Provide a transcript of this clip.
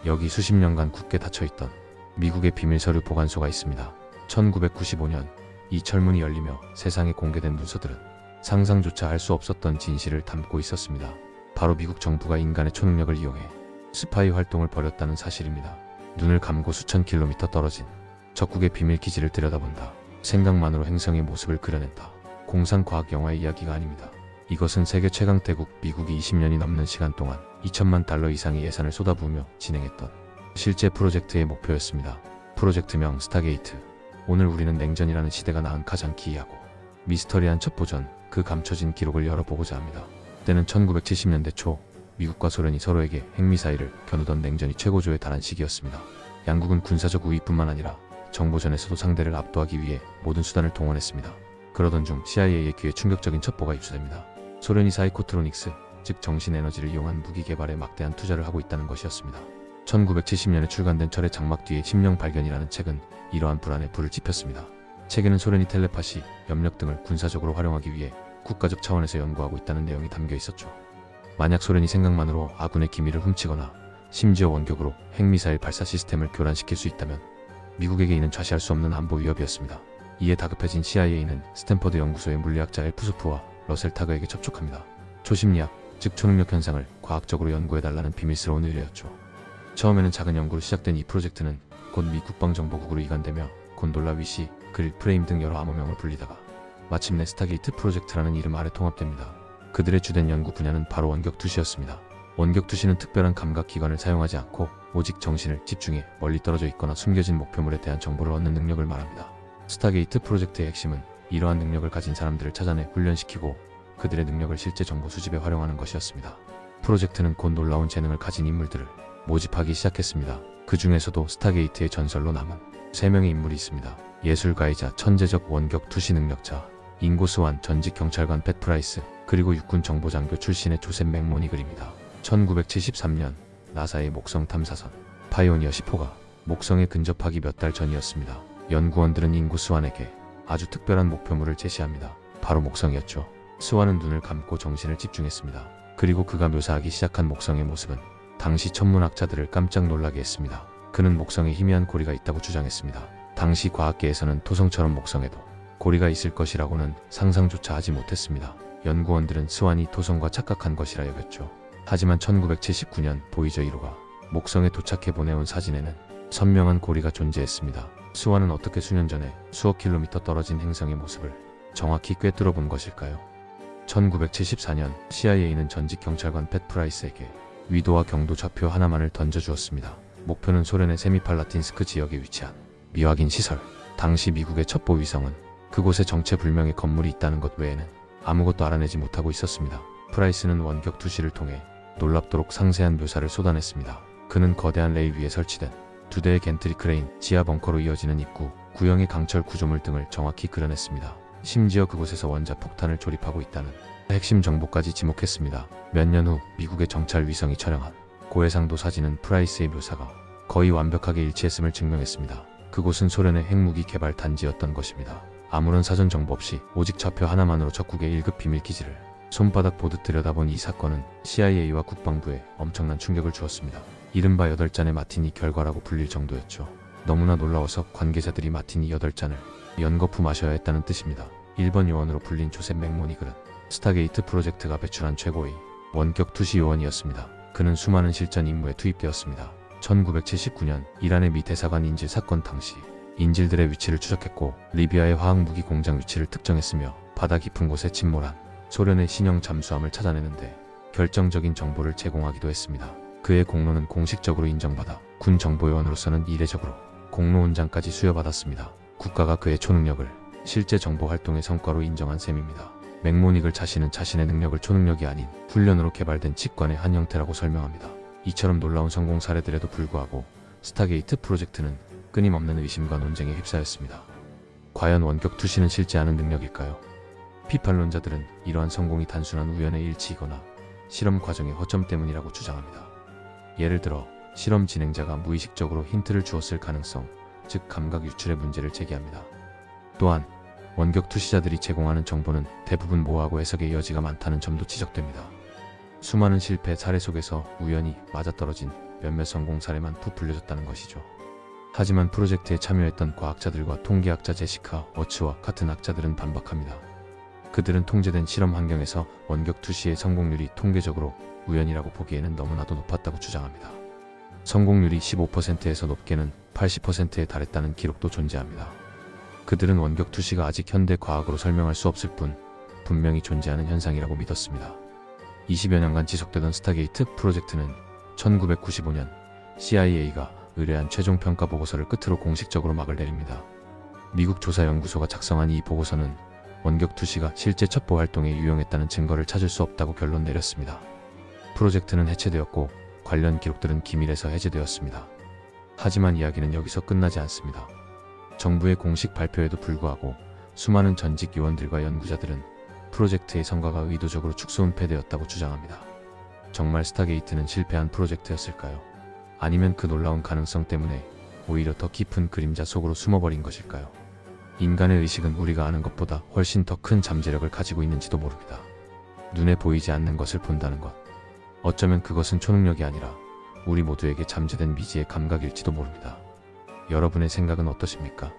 여기 수십 년간 굳게 닫혀있던 미국의 비밀 서류 보관소가 있습니다. 1995년 이 철문이 열리며 세상에 공개된 문서들은 상상조차 할 수 없었던 진실을 담고 있었습니다. 바로 미국 정부가 인간의 초능력을 이용해 스파이 활동을 벌였다는 사실입니다. 눈을 감고 수천 킬로미터 떨어진 적국의 비밀 기지를 들여다본다. 생각만으로 행성의 모습을 그려낸다. 공상과학 영화의 이야기가 아닙니다. 이것은 세계 최강대국 미국이 20년이 넘는 시간 동안 2천만 달러 이상의 예산을 쏟아부으며 진행했던 실제 프로젝트의 목표였습니다. 프로젝트명 스타게이트. 오늘 우리는 냉전이라는 시대가 낳은 가장 기이하고 미스터리한 첩보전, 그 감춰진 기록을 열어보고자 합니다. 때는 1970년대 초 미국과 소련이 서로에게 핵미사일을 겨누던 냉전이 최고조에 달한 시기였습니다. 양국은 군사적 우위뿐만 아니라 정보전에서도 상대를 압도하기 위해 모든 수단을 동원했습니다. 그러던 중 CIA의 귀에 충격적인 첩보가 입수됩니다. 소련이 사이코트로닉스, 즉 정신에너지를 이용한 무기 개발에 막대한 투자를 하고 있다는 것이었습니다. 1970년에 출간된 철의 장막 뒤의 심령 발견이라는 책은 이러한 불안에 불을 지폈습니다. 책에는 소련이 텔레파시, 염력 등을 군사적으로 활용하기 위해 국가적 차원에서 연구하고 있다는 내용이 담겨 있었죠. 만약 소련이 생각만으로 아군의 기밀을 훔치거나 심지어 원격으로 핵미사일 발사 시스템을 교란시킬 수 있다면 미국에게 이는 좌시할 수 없는 안보 위협이었습니다. 이에 다급해진 CIA는 스탠퍼드 연구소의 물리학자 엘프소프와 러셀 타그에게 접촉합니다. 초심리학, 즉 초능력 현상을 과학적으로 연구해달라는 비밀스러운 의뢰였죠. 처음에는 작은 연구로 시작된 이 프로젝트는 곧 미 국방정보국으로 이관되며 곤돌라 위시, 그릴 프레임 등 여러 암호명을 불리다가 마침내 스타게이트 프로젝트라는 이름 아래 통합됩니다. 그들의 주된 연구 분야는 바로 원격 투시였습니다. 원격 투시는 특별한 감각기관을 사용하지 않고 오직 정신을 집중해 멀리 떨어져 있거나 숨겨진 목표물에 대한 정보를 얻는 능력을 말합니다. 스타게이트 프로젝트의 핵심은 이러한 능력을 가진 사람들을 찾아내 훈련시키고 그들의 능력을 실제 정보 수집에 활용하는 것이었습니다. 프로젝트는 곧 놀라운 재능을 가진 인물들을 모집하기 시작했습니다. 그 중에서도 스타게이트의 전설로 남은 3명의 인물이 있습니다. 예술가이자 천재적 원격 투시 능력자 잉고 스완, 전직 경찰관 팻 프라이스, 그리고 육군 정보장교 출신의 조셉 맥모니글입니다. 1973년 나사의 목성 탐사선 파이오니어 10호가 목성에 근접하기 몇 달 전이었습니다. 연구원들은 잉고 스완에게 아주 특별한 목표물을 제시합니다. 바로 목성이었죠. 스완은 눈을 감고 정신을 집중했습니다. 그리고 그가 묘사하기 시작한 목성의 모습은 당시 천문학자들을 깜짝 놀라게 했습니다. 그는 목성에 희미한 고리가 있다고 주장했습니다. 당시 과학계에서는 토성처럼 목성에도 고리가 있을 것이라고는 상상조차 하지 못했습니다. 연구원들은 스완이 토성과 착각한 것이라 여겼죠. 하지만 1979년 보이저 1호가 목성에 도착해 보내온 사진에는 선명한 고리가 존재했습니다. 스완은 어떻게 수년 전에 수억 킬로미터 떨어진 행성의 모습을 정확히 꿰뚫어 본 것일까요? 1974년 CIA는 전직 경찰관 팻 프라이스에게 위도와 경도 좌표 하나만을 던져주었습니다. 목표는 소련의 세미팔라틴스크 지역에 위치한 미확인 시설. 당시 미국의 첩보 위성은 그곳에 정체불명의 건물이 있다는 것 외에는 아무것도 알아내지 못하고 있었습니다. 프라이스는 원격 투시를 통해 놀랍도록 상세한 묘사를 쏟아냈습니다. 그는 거대한 레일 위에 설치된 2대의 겐트리 크레인, 지하 벙커로 이어지는 입구, 구형의 강철 구조물 등을 정확히 그려냈습니다. 심지어 그곳에서 원자 폭탄을 조립하고 있다는 핵심 정보까지 지목했습니다. 몇 년 후 미국의 정찰 위성이 촬영한 고해상도 사진은 프라이스의 묘사가 거의 완벽하게 일치했음을 증명했습니다. 그곳은 소련의 핵무기 개발 단지였던 것입니다. 아무런 사전 정보 없이 오직 좌표 하나만으로 적국의 1급 비밀 기지를 손바닥 보듯 들여다본 이 사건은 CIA와 국방부에 엄청난 충격을 주었습니다. 이른바 8잔의 마티니 결과라고 불릴 정도였죠. 너무나 놀라워서 관계자들이 마티니 8잔을 연거푸 마셔야 했다는 뜻입니다. 1번 요원으로 불린 조셉 맥모니글은 스타게이트 프로젝트가 배출한 최고의 원격 투시 요원이었습니다. 그는 수많은 실전 임무에 투입되었습니다. 1979년 이란의 미 대사관 인질 사건 당시 인질들의 위치를 추적했고 리비아의 화학무기 공장 위치를 특정했으며 바다 깊은 곳에 침몰한 소련의 신형 잠수함을 찾아내는데 결정적인 정보를 제공하기도 했습니다. 그의 공로는 공식적으로 인정받아 군 정보요원으로서는 이례적으로 공로원장까지 수여받았습니다. 국가가 그의 초능력을 실제 정보 활동의 성과로 인정한 셈입니다. 맥모니글 자신은 자신의 능력을 초능력이 아닌 훈련으로 개발된 직관의 한 형태라고 설명합니다. 이처럼 놀라운 성공 사례들에도 불구하고 스타게이트 프로젝트는 끊임없는 의심과 논쟁에 휩싸였습니다. 과연 원격 투시는 실제 아는 능력일까요? 비판론자들은 이러한 성공이 단순한 우연의 일치이거나 실험 과정의 허점 때문이라고 주장합니다. 예를 들어 실험 진행자가 무의식적으로 힌트를 주었을 가능성, 즉 감각 유출의 문제를 제기합니다. 또한 원격 투시자들이 제공하는 정보는 대부분 모호하고 해석의 여지가 많다는 점도 지적됩니다. 수많은 실패 사례 속에서 우연히 맞아떨어진 몇몇 성공 사례만 부풀려졌다는 것이죠. 하지만 프로젝트에 참여했던 과학자들과 통계학자 제시카 워츠와 같은 학자들은 반박합니다. 그들은 통제된 실험 환경에서 원격 투시의 성공률이 통계적으로 우연이라고 보기에는 너무나도 높았다고 주장합니다. 성공률이 15%에서 높게는 80%에 달했다는 기록도 존재합니다. 그들은 원격 투시가 아직 현대 과학으로 설명할 수 없을 뿐 분명히 존재하는 현상이라고 믿었습니다. 20여 년간 지속되던 스타게이트 프로젝트는 1995년 CIA가 의뢰한 최종 평가 보고서를 끝으로 공식적으로 막을 내립니다. 미국 조사연구소가 작성한 이 보고서는 원격 투시가 실제 첩보 활동에 유용했다는 증거를 찾을 수 없다고 결론 내렸습니다. 프로젝트는 해체되었고 관련 기록들은 기밀에서 해제되었습니다. 하지만 이야기는 여기서 끝나지 않습니다. 정부의 공식 발표에도 불구하고 수많은 전직 요원들과 연구자들은 프로젝트의 성과가 의도적으로 축소은폐되었다고 주장합니다. 정말 스타게이트는 실패한 프로젝트였을까요? 아니면 그 놀라운 가능성 때문에 오히려 더 깊은 그림자 속으로 숨어버린 것일까요? 인간의 의식은 우리가 아는 것보다 훨씬 더 큰 잠재력을 가지고 있는지도 모릅니다. 눈에 보이지 않는 것을 본다는 것. 어쩌면 그것은 초능력이 아니라 우리 모두에게 잠재된 미지의 감각일지도 모릅니다. 여러분의 생각은 어떠십니까?